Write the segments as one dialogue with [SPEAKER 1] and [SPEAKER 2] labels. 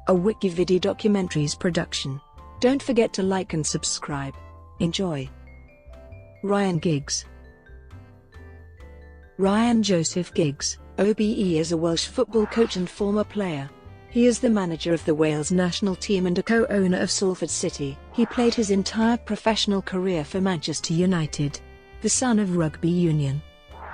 [SPEAKER 1] a Wikividi Documentaries production. Don't forget to like and subscribe. Enjoy. Ryan Giggs. Ryan Joseph Giggs, OBE, is a Welsh football coach and former player. He is the manager of the Wales national team and a co-owner of Salford City. He played his entire professional career for Manchester United. The son of rugby union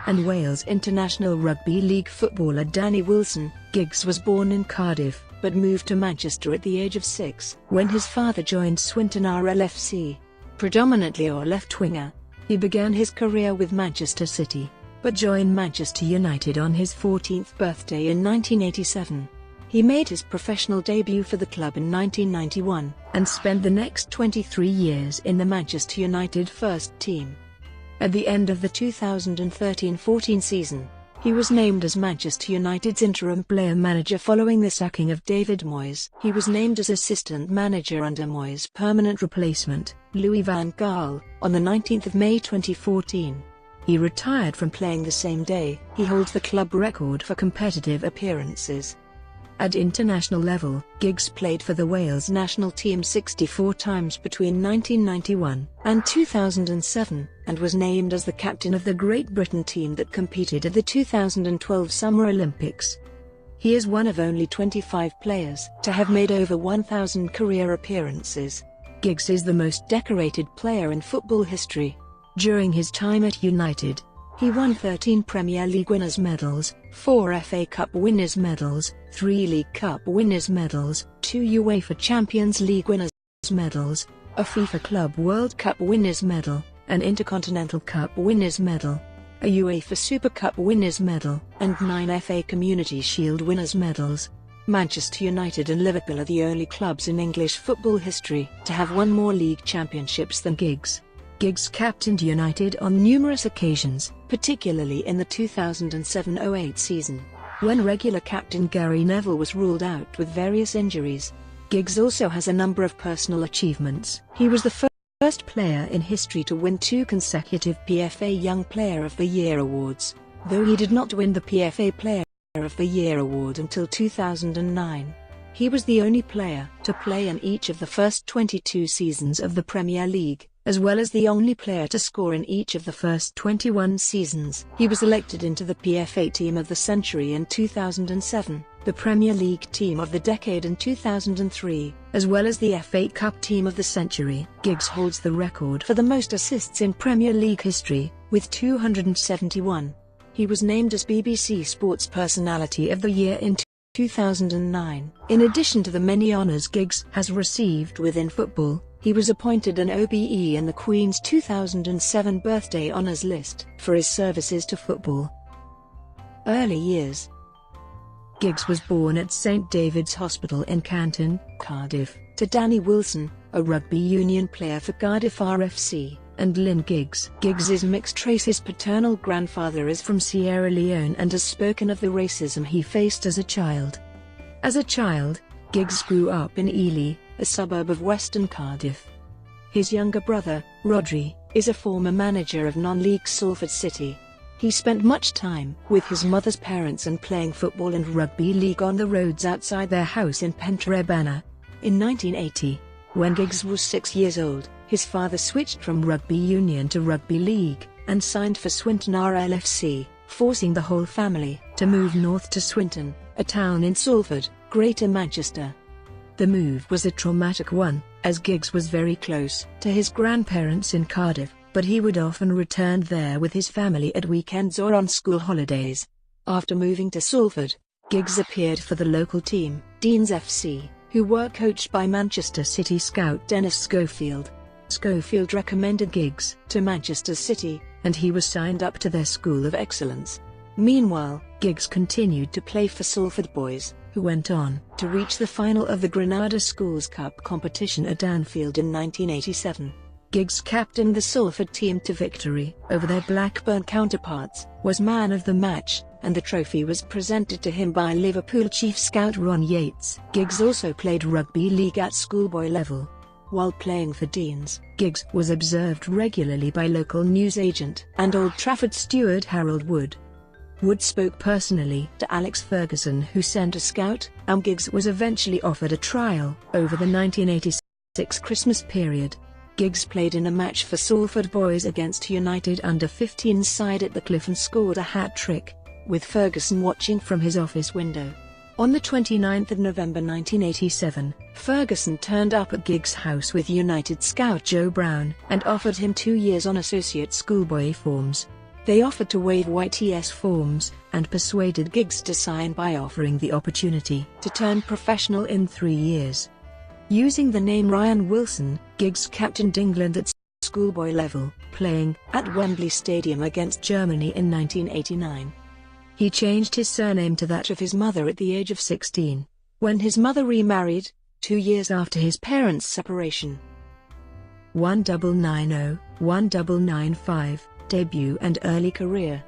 [SPEAKER 1] and Wales International Rugby League footballer Danny Wilson, Giggs was born in Cardiff, but moved to Manchester at the age of 6, when his father joined Swinton RLFC. Predominantly a left winger, he began his career with Manchester City, but joined Manchester United on his 14th birthday in 1987. He made his professional debut for the club in 1991, and spent the next 23 years in the Manchester United first team. At the end of the 2013-14 season, he was named as Manchester United's interim player manager following the sacking of David Moyes. He was named as assistant manager under Moyes' permanent replacement, Louis van Gaal, on the 19th of May 2014. He retired from playing the same day. He holds the club record for competitive appearances. At international level, Giggs played for the Wales national team 64 times between 1991 and 2007, and was named as the captain of the Great Britain team that competed at the 2012 Summer Olympics. He is one of only 25 players to have made over 1,000 career appearances. Giggs is the most decorated player in football history. During his time at United, he won 13 Premier League winners' medals, 4 FA Cup winners' medals, 3 League Cup winners' medals, 2 UEFA Champions League winners' medals, a FIFA Club World Cup winners' medal, an Intercontinental Cup winners' medal, a UEFA Super Cup winners' medal, and 9 FA Community Shield winners' medals. Manchester United and Liverpool are the only clubs in English football history to have won more league championships than Giggs. Giggs captained United on numerous occasions, particularly in the 2007-08 season, when regular captain Gary Neville was ruled out with various injuries. Giggs also has a number of personal achievements. He was the first player in history to win 2 consecutive PFA Young Player of the Year awards, though he did not win the PFA Player of the Year award until 2009. He was the only player to play in each of the first 22 seasons of the Premier League, as well as the only player to score in each of the first 21 seasons. He was elected into the PFA Team of the Century in 2007, the Premier League Team of the Decade in 2003, as well as the FA Cup Team of the Century. Giggs holds the record for the most assists in Premier League history, with 271. He was named as BBC Sports Personality of the Year in 2009. In addition to the many honours Giggs has received within football, he was appointed an OBE in the Queen's 2007 Birthday Honours list for his services to football. Early years. Giggs was born at St David's Hospital in Canton, Cardiff, to Danny Wilson, a rugby union player for Cardiff RFC, and Lynn Giggs. Giggs's mixed race. His paternal grandfather is from Sierra Leone and has spoken of the racism he faced as a child. As a child, Giggs grew up in Ely, a suburb of Western Cardiff. His younger brother, Rodri, is a former manager of non-league Salford City. He spent much time with his mother's parents and playing football and rugby league on the roads outside their house in Pentrebana. In 1980, when Giggs was 6 years old, his father switched from rugby union to rugby league, and signed for Swinton RLFC, forcing the whole family to move north to Swinton, a town in Salford, Greater Manchester. The move was a traumatic one, as Giggs was very close to his grandparents in Cardiff, but he would often return there with his family at weekends or on school holidays. After moving to Salford, Giggs appeared for the local team, Deans FC, who were coached by Manchester City scout Dennis Schofield. Schofield recommended Giggs to Manchester City, and he was signed up to their School of Excellence. Meanwhile, Giggs continued to play for Salford Boys, who went on to reach the final of the Granada Schools Cup competition at Anfield in 1987. Giggs captained the Salford team to victory over their Blackburn counterparts, was man of the match, and the trophy was presented to him by Liverpool chief scout Ron Yates. Giggs also played rugby league at schoolboy level. While playing for Deans, Giggs was observed regularly by local newsagent and Old Trafford steward Harold Wood. Wood spoke personally to Alex Ferguson, who sent a scout. Giggs was eventually offered a trial over the 1986 Christmas period. Giggs played in a match for Salford Boys against United under-15 side at the Cliff and scored a hat-trick, with Ferguson watching from his office window. On the 29th of November 1987, Ferguson turned up at Giggs' house with United scout Joe Brown and offered him 2 years on associate schoolboy forms. They offered to waive YTS forms and persuaded Giggs to sign by offering the opportunity to turn professional in 3 years. Using the name Ryan Wilson, Giggs captained England at schoolboy level, playing at Wembley Stadium against Germany in 1989. He changed his surname to that of his mother at the age of 16, when his mother remarried, 2 years after his parents' separation. 1990, 1995, debut and early career.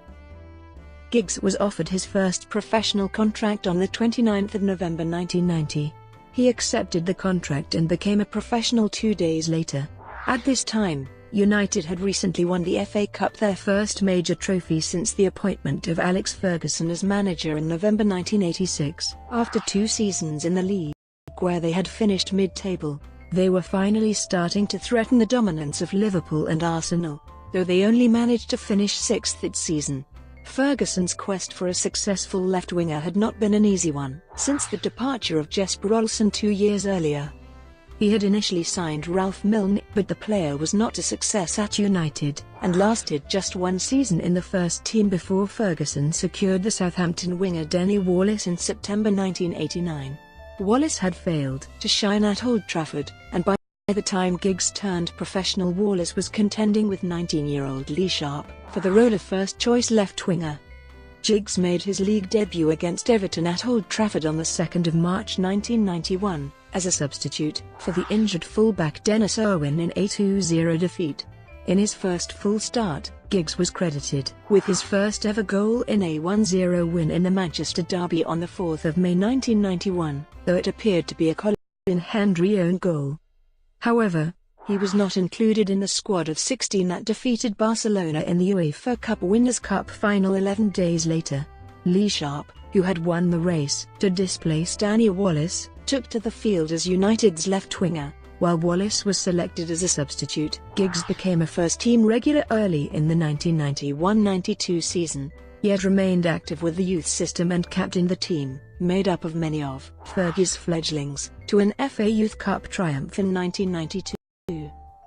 [SPEAKER 1] Giggs was offered his first professional contract on the 29th of November 1990. He accepted the contract and became a professional 2 days later. At this time, United had recently won the FA Cup, their first major trophy since the appointment of Alex Ferguson as manager in November 1986. After 2 seasons in the league, where they had finished mid-table, they were finally starting to threaten the dominance of Liverpool and Arsenal, though they only managed to finish 6th that season. Ferguson's quest for a successful left-winger had not been an easy one since the departure of Jesper Olsen 2 years earlier. He had initially signed Ralph Milne, but the player was not a success at United, and lasted just 1 season in the first team before Ferguson secured the Southampton winger Denny Wallace in September 1989. Wallace had failed to shine at Old Trafford, and by the time Giggs turned professional, Wallace was contending with 19-year-old Lee Sharpe for the role of first-choice left-winger. Giggs made his league debut against Everton at Old Trafford on the 2nd of March 1991, as a substitute for the injured fullback Dennis Irwin in a 2-0 defeat. In his first full start, Giggs was credited with his first ever goal in a 1-0 win in the Manchester derby on the 4th of May 1991, though it appeared to be a Colin Hendry own goal. However, he was not included in the squad of 16 that defeated Barcelona in the UEFA Cup Winners' Cup final 11 days later. Lee Sharpe, who had won the race to displace Danny Wallace, took to the field as United's left winger, while Wallace was selected as a substitute. Giggs became a first-team regular early in the 1991-92 season. He had remained active with the youth system and captained the team, made up of many of Fergie's fledglings, to an FA Youth Cup triumph in 1992.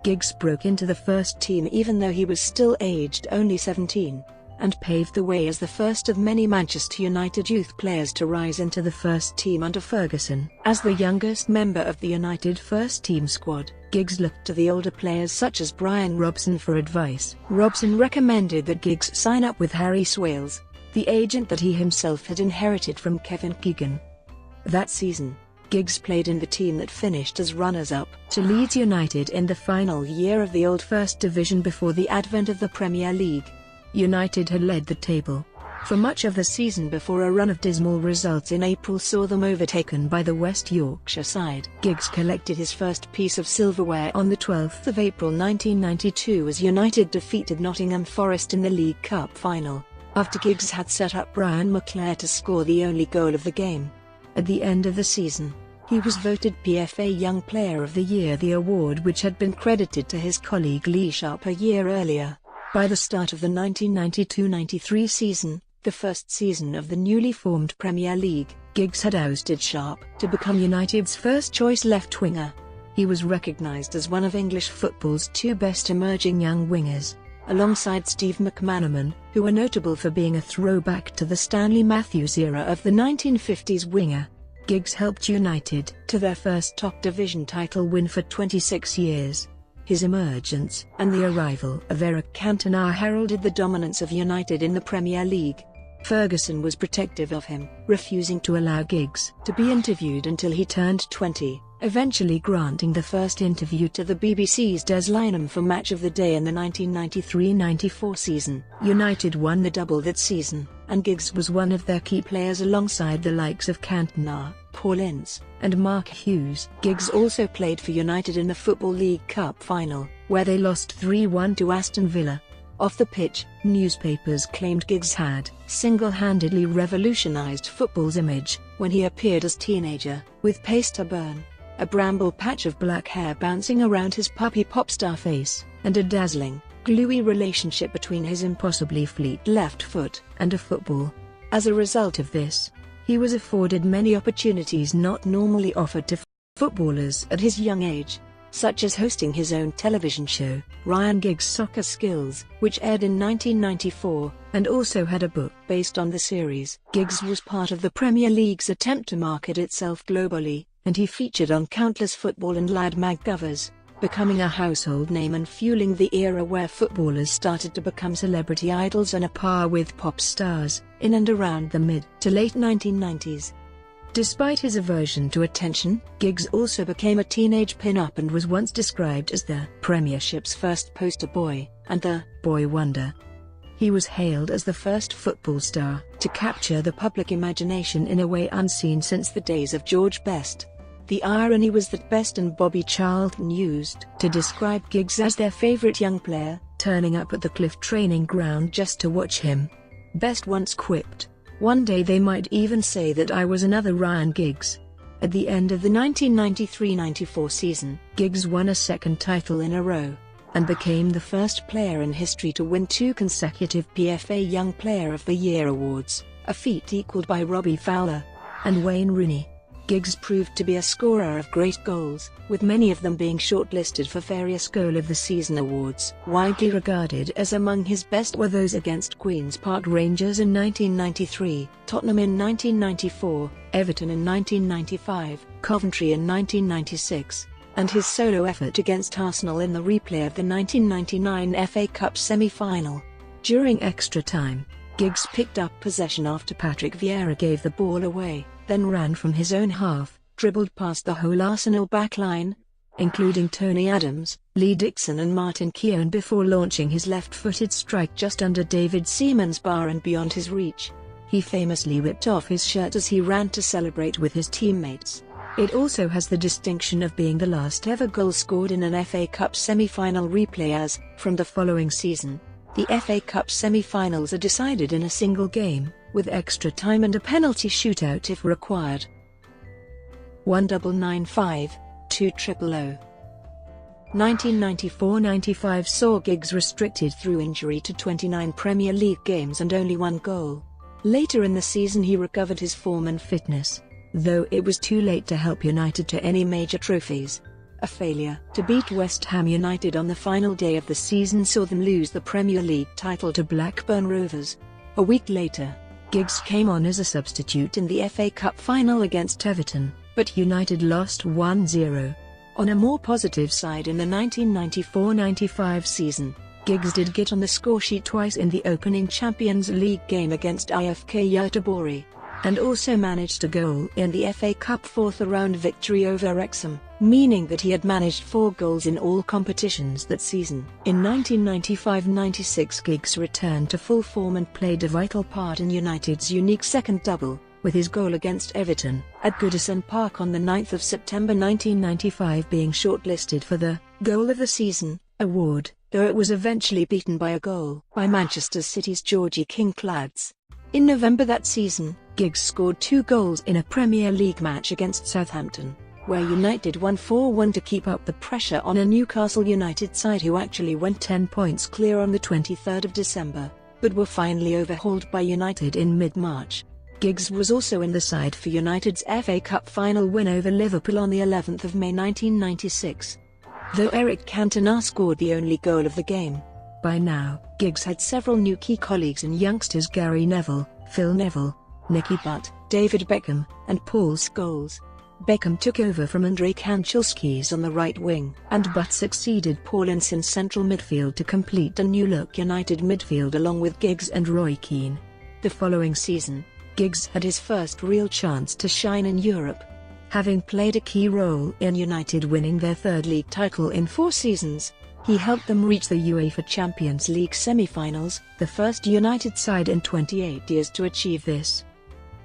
[SPEAKER 1] Giggs broke into the first team even though he was still aged only 17, and paved the way as the first of many Manchester United youth players to rise into the first team under Ferguson. As the youngest member of the United first team squad, Giggs looked to the older players such as Brian Robson for advice. Robson recommended that Giggs sign up with Harry Swales, the agent that he himself had inherited from Kevin Keegan. That season, Giggs played in the team that finished as runners-up to Leeds United in the final year of the old First Division before the advent of the Premier League. United had led the table for much of the season before a run of dismal results in April saw them overtaken by the West Yorkshire side. Giggs collected his first piece of silverware on the 12th of April 1992 as United defeated Nottingham Forest in the League Cup final, after Giggs had set up Brian McClair to score the only goal of the game. At the end of the season, he was voted PFA Young Player of the Year, the award which had been credited to his colleague Lee Sharpe a year earlier. By the start of the 1992-93 season, the first season of the newly formed Premier League, Giggs had ousted Sharpe to become United's first-choice left-winger. He was recognised as one of English football's 2 best emerging young wingers, alongside Steve McManaman, who were notable for being a throwback to the Stanley Matthews era of the 1950s winger. Giggs helped United to their first top-division title win for 26 years. His emergence and the arrival of Eric Cantona heralded the dominance of United in the Premier League. Ferguson was protective of him, refusing to allow Giggs to be interviewed until he turned 20, eventually granting the first interview to the BBC's Des Lynam for Match of the Day in the 1993-94 season. United won the double that season, and Giggs was one of their key players alongside the likes of Cantona, Paul Ince, and Mark Hughes. Giggs also played for United in the Football League Cup final, where they lost 3-1 to Aston Villa. Off the pitch, newspapers claimed Giggs had single-handedly revolutionized football's image when he appeared as teenager, with paste burn, a bramble patch of black hair bouncing around his puppy pop star face, and a dazzling, gluey relationship between his impossibly fleet left foot and a football. As a result of this, he was afforded many opportunities not normally offered to footballers at his young age, such as hosting his own television show, Ryan Giggs' Soccer Skills, which aired in 1994, and also had a book based on the series. Giggs was part of the Premier League's attempt to market itself globally, and he featured on countless football and lad mag covers, becoming a household name and fueling the era where footballers started to become celebrity idols on a par with pop stars, in and around the mid to late 1990s. Despite his aversion to attention, Giggs also became a teenage pin-up and was once described as the Premiership's first poster boy, and the boy wonder. He was hailed as the first football star to capture the public imagination in a way unseen since the days of George Best. The irony was that Best and Bobby Charlton used to describe Giggs as their favorite young player, turning up at the Cliff training ground just to watch him. Best once quipped, "One day they might even say that I was another Ryan Giggs." At the end of the 1993-94 season, Giggs won a second title in a row, and became the first player in history to win 2 consecutive PFA Young Player of the Year awards, a feat equaled by Robbie Fowler and Wayne Rooney. Giggs proved to be a scorer of great goals, with many of them being shortlisted for various Goal of the Season awards. Widely regarded as among his best were those against Queen's Park Rangers in 1993, Tottenham in 1994, Everton in 1995, Coventry in 1996, and his solo effort against Arsenal in the replay of the 1999 FA Cup semi-final. During extra time, Giggs picked up possession after Patrick Vieira gave the ball away, then ran from his own half, dribbled past the whole Arsenal backline, including Tony Adams, Lee Dixon and Martin Keown, before launching his left-footed strike just under David Seaman's bar and beyond his reach. He famously whipped off his shirt as he ran to celebrate with his teammates. It also has the distinction of being the last ever goal scored in an FA Cup semi-final replay, as, from the following season, the FA Cup semi-finals are decided in a single game, with extra time and a penalty shootout if required. 1995, 2000. 1994-95 saw Giggs restricted through injury to 29 Premier League games and only 1 goal. Later in the season he recovered his form and fitness, though it was too late to help United to any major trophies. A failure to beat West Ham United on the final day of the season saw them lose the Premier League title to Blackburn Rovers. A week later, Giggs came on as a substitute in the FA Cup final against Everton, but United lost 1-0. On a more positive side, in the 1994-95 season, Giggs did get on the scoresheet twice in the opening Champions League game against IFK Göteborg, and also managed a goal in the FA Cup fourth-round victory over Wrexham, meaning that he had managed 4 goals in all competitions that season. In 1995-96 Giggs returned to full form and played a vital part in United's unique second double, with his goal against Everton at Goodison Park on the 9th of September 1995 being shortlisted for the Goal of the Season award, though it was eventually beaten by a goal by Manchester City's Georgie King-Clads. In November that season, Giggs scored 2 goals in a Premier League match against Southampton, where United won 4-1 to keep up the pressure on a Newcastle United side who actually went 10 points clear on the 23rd of December, but were finally overhauled by United in mid-March. Giggs was also in the side for United's FA Cup final win over Liverpool on the 11th of May 1996. Though Eric Cantona scored the only goal of the game. By now, Giggs had several new key colleagues in youngsters Gary Neville, Phil Neville, Nicky Butt, David Beckham, and Paul Scholes. Beckham took over from Andrei Kanchelskis on the right wing, and Butt succeeded Paul Ince in central midfield to complete a new-look United midfield along with Giggs and Roy Keane. The following season, Giggs had his first real chance to shine in Europe. Having played a key role in United winning their 3rd league title in 4 seasons, he helped them reach the UEFA Champions League semi-finals, the first United side in 28 years to achieve this.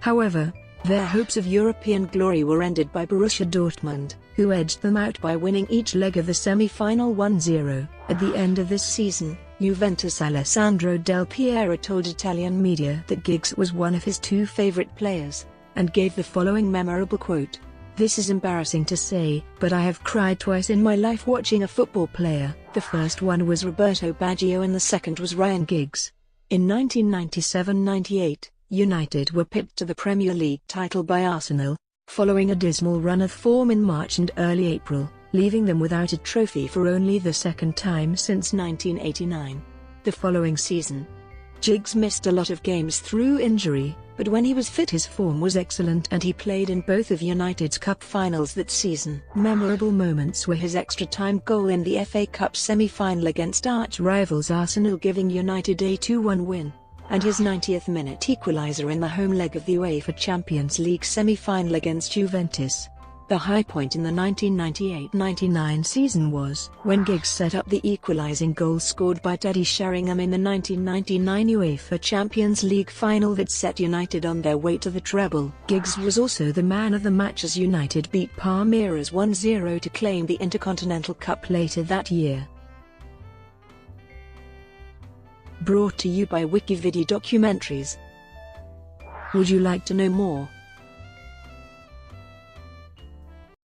[SPEAKER 1] However, their hopes of European glory were ended by Borussia Dortmund, who edged them out by winning each leg of the semi-final 1-0. At the end of this season, Juventus' Alessandro Del Piero told Italian media that Giggs was one of his two favorite players, and gave the following memorable quote: "This is embarrassing to say, but I have cried twice in my life watching a football player. The first one was Roberto Baggio and the second was Ryan Giggs." In 1997-98, United were pipped to the Premier League title by Arsenal, following a dismal run of form in March and early April, leaving them without a trophy for only the second time since 1989. The following season, Giggs missed a lot of games through injury, but when he was fit his form was excellent and he played in both of United's cup finals that season. Memorable moments were his extra-time goal in the FA Cup semi-final against arch-rivals Arsenal giving United a 2-1 win, and his 90th-minute equaliser in the home leg of the UEFA Champions League semi-final against Juventus. The high point in the 1998-99 season was when Giggs set up the equalising goal scored by Teddy Sheringham in the 1999 UEFA Champions League final that set United on their way to the treble. Giggs was also the man of the match as United beat Palmeiras 1-0 to claim the Intercontinental Cup later that year. Brought to you by Wikivideo Documentaries. Would you like to know more?